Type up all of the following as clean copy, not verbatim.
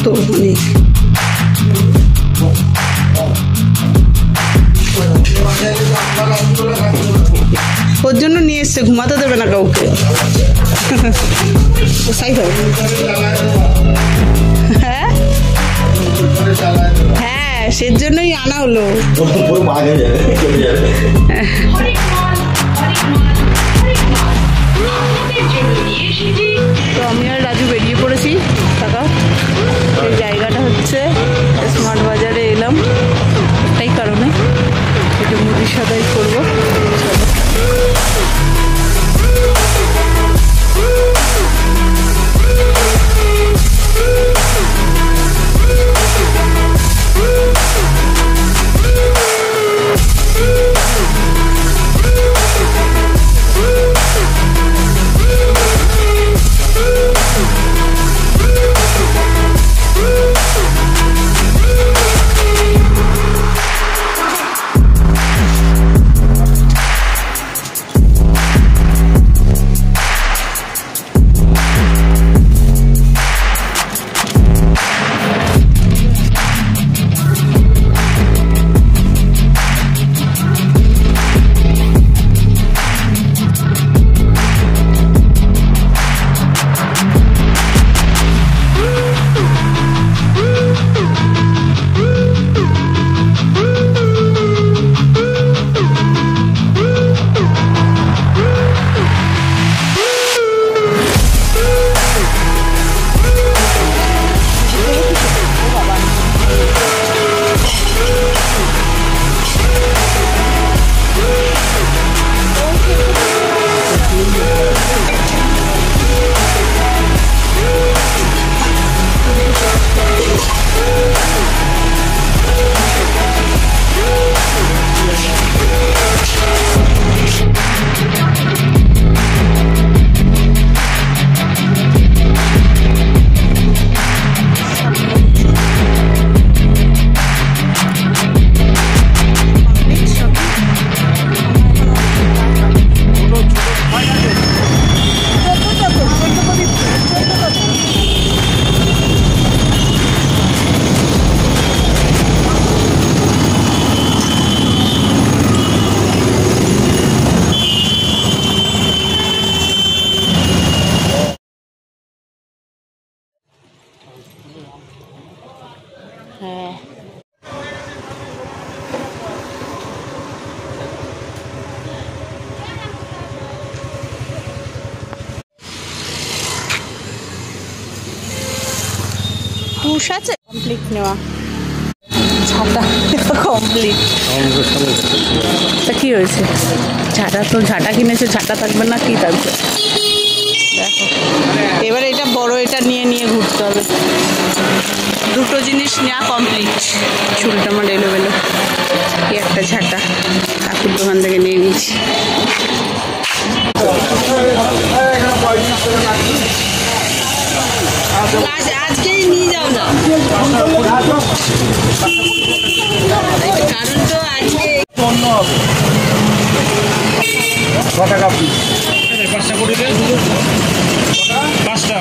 তো অনেক। ওর জন্য নিয়ে এসছে, ঘুমাতে দেবে না কাউকে। হ্যাঁ হ্যাঁ, সের জন্যই আনা হলো। তো আমি আর রাজু বেরিয়ে পড়েছি। টাকা এই জায়গাটা হচ্ছে স্মার্ট বাজারে এলাম একটাই কারণে, একটু মুদির সদাই করবো। হ্যাঁ পুষ আছে কমপ্লিট নেওয়া, ঝাঁটা কমপ্লিট। তা কি হয়েছে, ঝাঁটা তো ঝাঁটা কিনেছে, ঝাঁটা থাকবে না কি থাকবে। দেখো এবার এটা বড়, এটা নিয়ে নিয়ে ঘুরতে হবে। দুটো জিনিস নেওয়া কমপ্লিট। চুলটা আমার এলোমেলো, কি একটা ঝাঁটা ঠাকুর দোকান থেকে নিয়ে নিয়েছি। আজকেই নিয়ে যাও না, কারণ তো আজকে পাঁচটা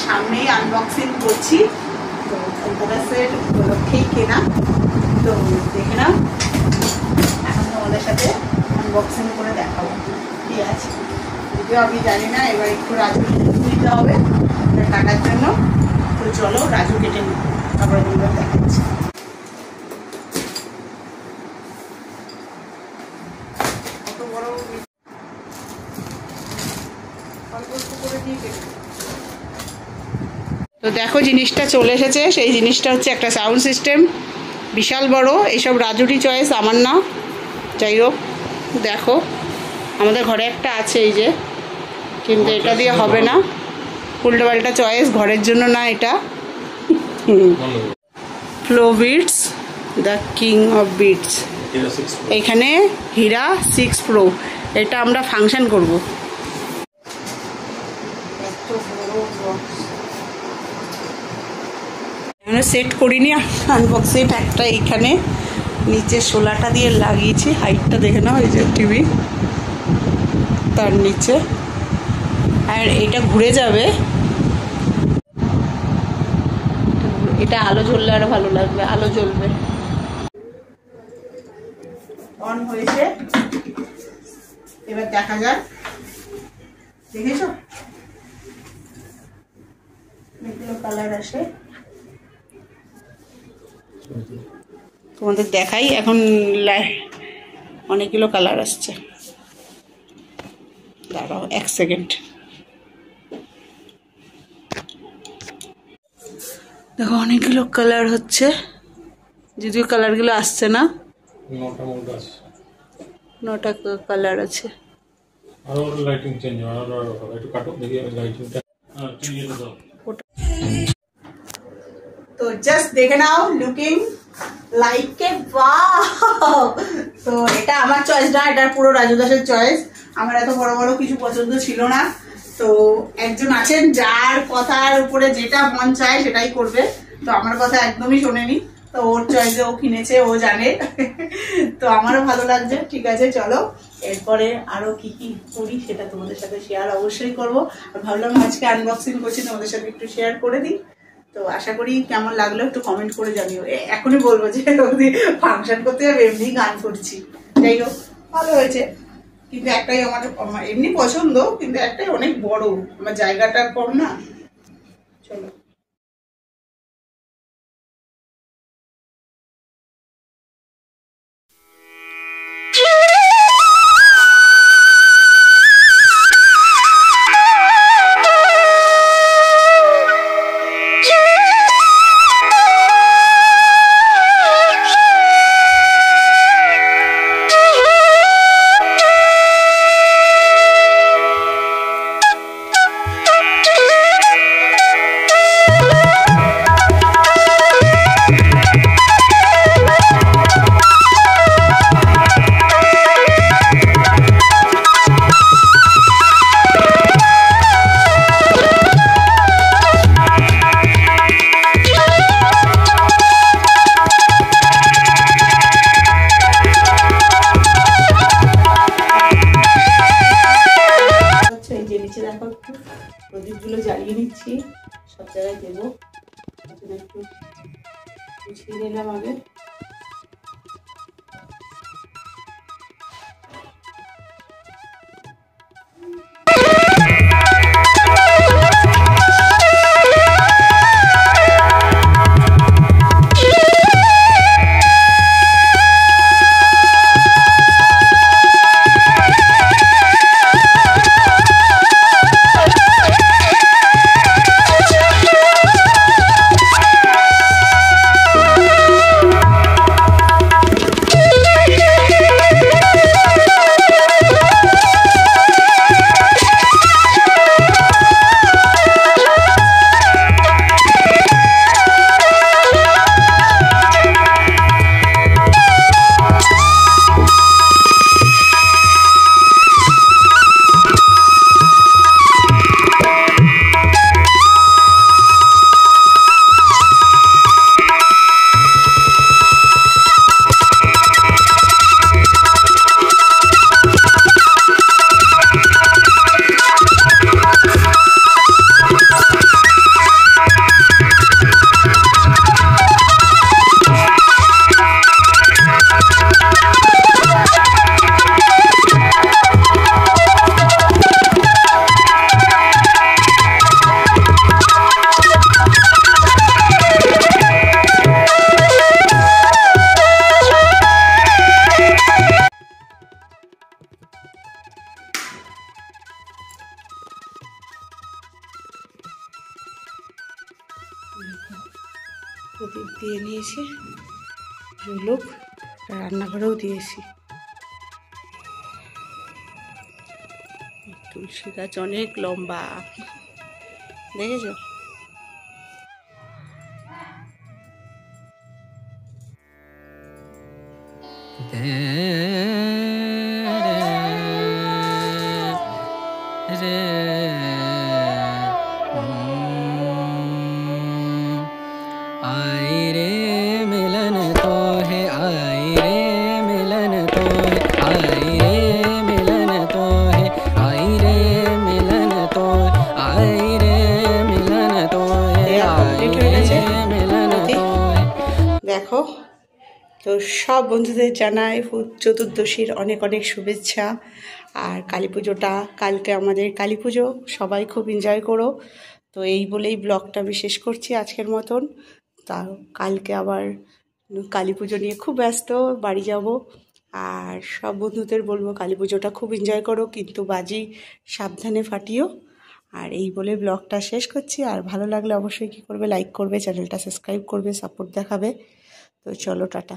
সামনেই আনবক্সিং করছি। তো ধনতেরাসের উপলক্ষেই কেনা, তো দেখে নাও। এখন তোমাদের সাথে আনবক্সিং করে দেখাবো কি আছে। যদিও আমি জানি না, এবার একটু রাজু নিতে হবে কাটার জন্য। তো চলো রাজু কেটে নিই, তারপরে তোমাদের দেখাচ্ছি। কত বড় তো দেখো জিনিসটা চলে এসেছে। সেই জিনিসটা হচ্ছে একটা সাউন্ড সিস্টেম, বিশাল বড়। এইসব রাজুরই চয়েস, আমার না। যাই হোক, দেখো আমাদের ঘরে একটা আছে এই যে, কিন্তু এটা দিয়ে হবে না, উল্টো পাল্টা চয়েস, ঘরের জন্য না এটা। Flow beats, the king of beats. এখানে হীরা 6 প্রো, এটা আমরা ফাংশন করব। সেট করিনি, আনবক্সিং একটা এইখানে নিচে শোলাটা দিয়ে লাগিয়েছি। হাইটটা দেখে নাও, এই যে টিভি তার নিচে, আর এটা ঘুরে যাবে। এটা আলো জ্বললে আরো ভালো লাগবে, আলো জ্বলবে। অন হয়েছে, এবার দেখা যাক। দেখেছো অনেকগুলো কালার আসে, তোমাদের দেখাই। এখন অনেকগুলো কালার আসছে, দাঁড়াও 1 সেকেন্ড। দেখো অনেকগুলো কালার হচ্ছে, যদিও কালারগুলো আসছে না। 9টা কালার আছে। তো জাস্ট দেখে নাও, লুকিং লাইক এ ওয়াও। তো এটা আমার চয়েস না, এটা পুরো রাজু দাসের চয়েস। আমার এত বড় বড় কিছু পছন্দ ছিল না। তো একজন আছেন যার কথার উপরে যেটা মন চায় সেটাই করবে, তো আমার কথা একদমই শোনেনি। তো ওর চয়েসে ও কিনেছে, ও জানে। তো আমারও ভালো লাগছে। ঠিক আছে, চলো এরপরে আরো কি কি করি সেটা তোমাদের সাথে শেয়ার অবশ্যই করবো। আর ভাবলাম আজকে আনবক্সিং করছি, তোমাদের সাথে একটু শেয়ার করে দিই। তো আশা করি কেমন লাগলো একটু কমেন্ট করে জানিও। এখনই বলবো যে ফাংশন করতে যাবে, এমনি গান করছি। যাই হোক, ভালো হয়েছে। কিন্তু একটাই আমার এমনি পছন্দ, কিন্তু একটাই অনেক বড়, আমার জায়গাটা কম না। চলো প্রদীপগুলো জ্বালিয়ে নিচ্ছি, সব জায়গায় দেবো। একটু গুছিয়ে নিলাম আগে। প্রদীপ দিয়ে নিয়েছি, ঝুলুক, রান্নাঘরেও দিয়েছি। তুলসী গাছ অনেক লম্বা, দেখেছো? आई रे मिलन तो है, आई रे मिलन तो है, आई रे मिलन तो है, आई रे मिलन तो है, आई रे मिलन तो है, आई रे मिलन तो है। দেখো, তো সব বন্ধুদের জানাই চতুর্দশীর অনেক অনেক শুভেচ্ছা। আর কালী পুজোটা কালকে, আমাদের কালী পুজো, সবাই খুব এনজয় করো। তো এই বলেই ব্লগটা আমি শেষ করছি আজকের মতন। তা কালকে আবার কালী পুজো নিয়ে খুব ব্যস্ত, বাড়ি যাব। আর সব বন্ধুদের বলবো কালী পুজোটা খুব এনজয় করো, কিন্তু বাজি সাবধানে ফাটিও। আর এই বলে ব্লগটা শেষ করছি। আর ভালো লাগলে অবশ্যই কী করবে, লাইক করবে, চ্যানেলটা সাবস্ক্রাইব করবে, সাপোর্ট দেখাবে। তো চলো, টাটা।